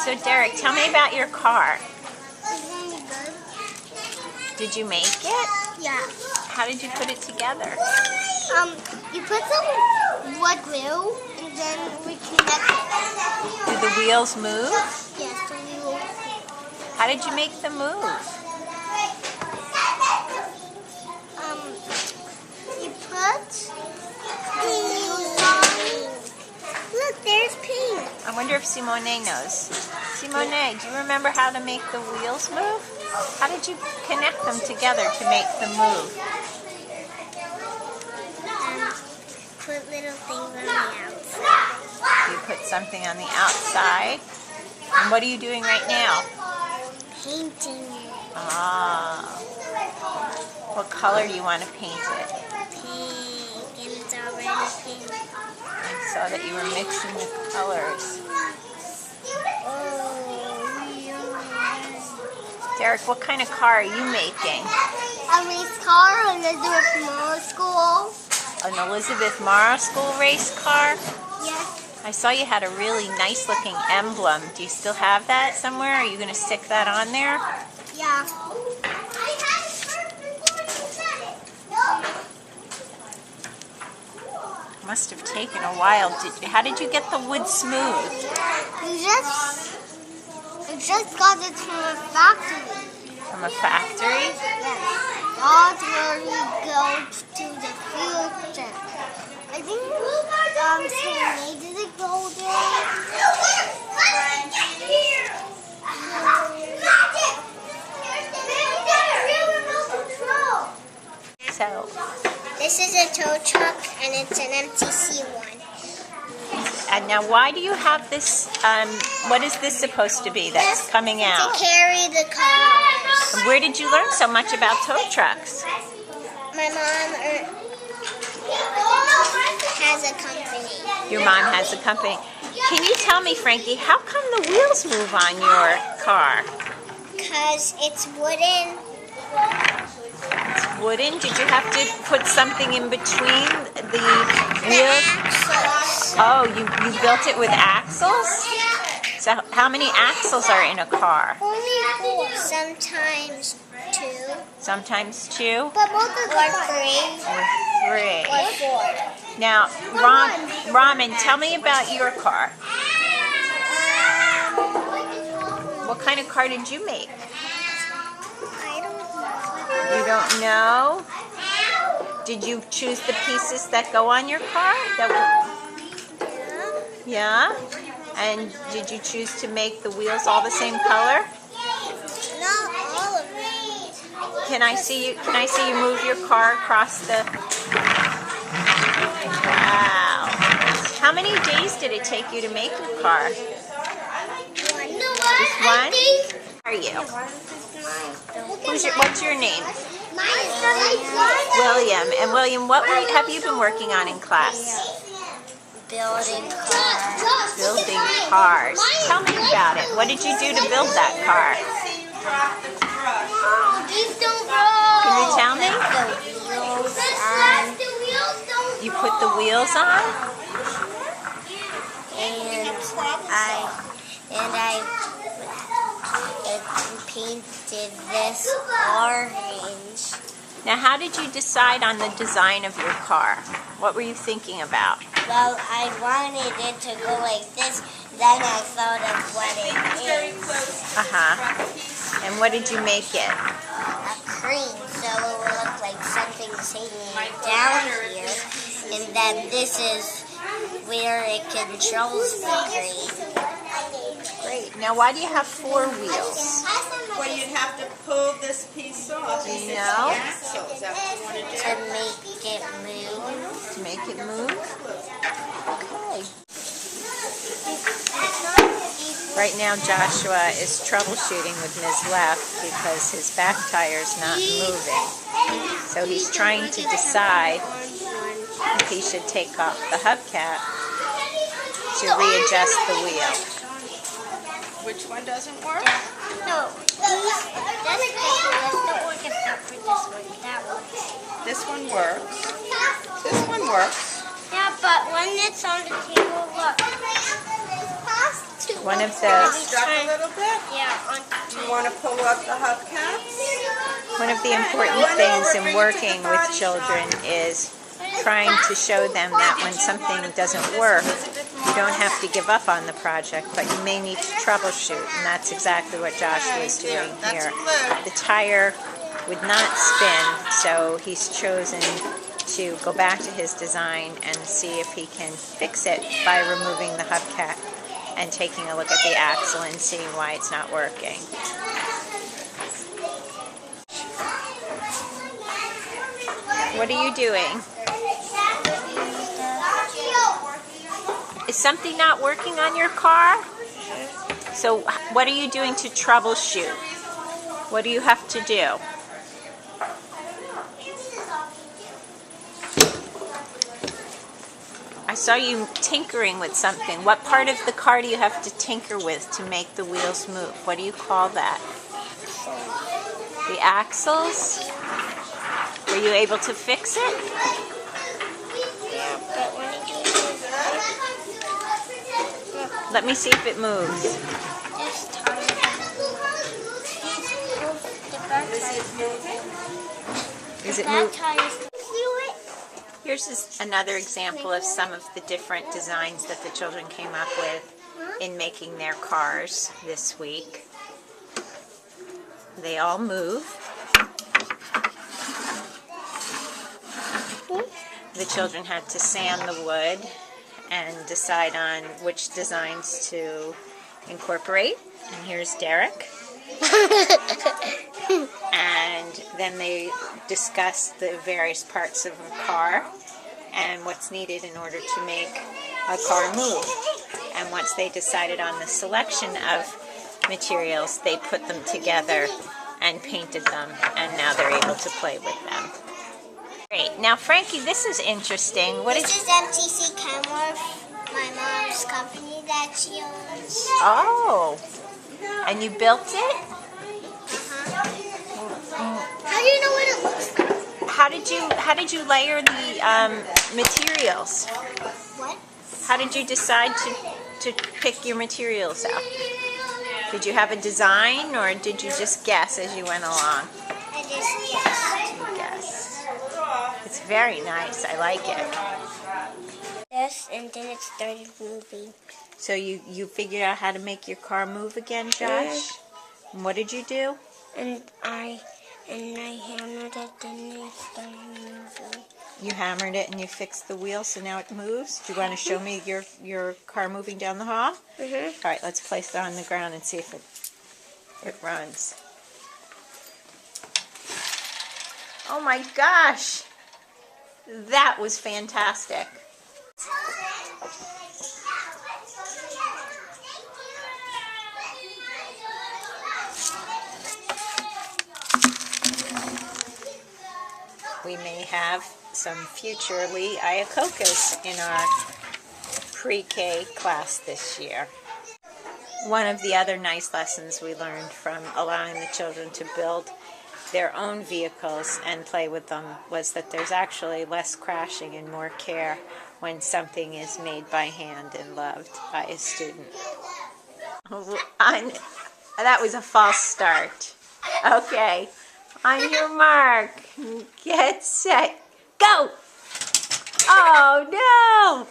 So Derek, tell me about your car. It's really good. Did you make it? Yeah. How did you put it together? You put some wood glue and then we connect it. Do the wheels move? Yes, the wheels. How did you make them move? You put the wheels on. Look, there's pink. I wonder if Simone knows. Simone, do you remember how to make the wheels move? How did you connect them together to make them move? Put little things on the outside. You put something on the outside. And what are you doing right now? Painting it. Ah. What color do you want to paint it? Pink, and it's already pink. I saw that you were mixing the colors. Derek, what kind of car are you making? A race car, Elizabeth Morrow School. An Elizabeth Morrow School race car? Yes. I saw you had a really nice looking emblem. Do you still have that somewhere? Are you going to stick that on there? Yeah. Must have taken a while. How did you get the wood smooth? I just got it from a factory. From a factory? Yes. That's where we go to the future. I think Sam did it go there. So, This is a tow truck and it's an MTC one. and now why do you have this, what is this supposed to be that's coming out? To carry the cars. Where did you learn so much about tow trucks? My mom has a company. Your mom has a company. Can you tell me, Frankie, how come the wheels move on your car? Because it's wooden. It's wooden? Did you have to put something in between the wheels? Axles. Oh, you built it with axles? So how many axles are in a car? Only 4. Sometimes 2. Sometimes 2? But most of them are 3. Or 3? Or 4. Now, Ramen, tell me about your car. What kind of car did you make? I don't know. You don't know? Did you choose the pieces that go on your car? Yeah? And did you choose to make the wheels all the same color? Not all of it. Can I see you move your car across the... Wow. How many days did it take you to make your car? Just one? How are you? What's your name? William. And William, what have you been working on in class? Building cars. Building cars. Tell me about it. What did you do to build that car? These don't roll. Can you tell me? The wheels don't You put the wheels on? And I painted this orange. Now, how did you decide on the design of your car? What were you thinking about? Well, I wanted it to go like this. Then I thought of what it is. Uh-huh. And what did you make it? A cream, so it will look like something's hanging down here. And then this is where it controls the cream. Great. Now, why do you have 4 wheels? Well, you'd have to pull this piece off. Do you know? So is that what you want to do? To make it move. To make it move? Okay. Right now, Joshua is troubleshooting with Ms. Left because his back tire is not moving. So he's trying to decide if he should take off the hubcap to readjust the wheel. Which one doesn't work? No, that's the organ for this one. That one. This one works. This one works. Yeah, but when it's on the table, look. It has to One of Stuck the a little bit? Yeah, on Do you want to pull up the hubcaps? important things in working with children is trying to show them that when something doesn't work, you don't have to give up on the project, but you may need to troubleshoot, and that's exactly what Joshua is doing here. The tire would not spin, so he's chosen to go back to his design and see if he can fix it by removing the hubcap and taking a look at the axle and seeing why it's not working. What are you doing? Is something not working on your car? So what are you doing to troubleshoot? What do you have to do? I saw you tinkering with something. What part of the car do you have to tinker with to make the wheels move? What do you call that? The axles? Were you able to fix it? Yeah, but when it goes Let me see if it moves. this tire, the back Is it tire, move? fluid. Here's another example of some of the different designs that the children came up with in making their cars this week. They all move. The children had to sand the wood and decide on which designs to incorporate. And here's Derek. And then they discussed the various parts of a car and what's needed in order to make a car move. And once they decided on the selection of materials, they put them together and painted them, and now they're able to play with them. Great. Now, Frankie, this is interesting. What This is? is MTC Kenworth, my mom's company that she owns. Oh, and you built it? How do you know what it looks like? How did you layer the materials? What? How did you decide to pick your materials out? Did you have a design, or did you just guess as you went along? I just guessed. You guessed. It's very nice. I like it. Yes, and then it started moving. So you figured out how to make your car move again, Josh? And what did you do? And I hammered it, then it started moving. You hammered it and you fixed the wheel, so now it moves. Do you want to show me your car moving down the hall? Mhm. All right, let's place it on the ground and see if it runs. Oh my gosh! That was fantastic. We may have some future Lee Iacocas in our pre-K class this year. One of the other nice lessons we learned from allowing the children to build their own vehicles and play with them was that there's actually less crashing and more care when something is made by hand and loved by a student. That was a false start. Okay, on your mark, get set, go! Oh no!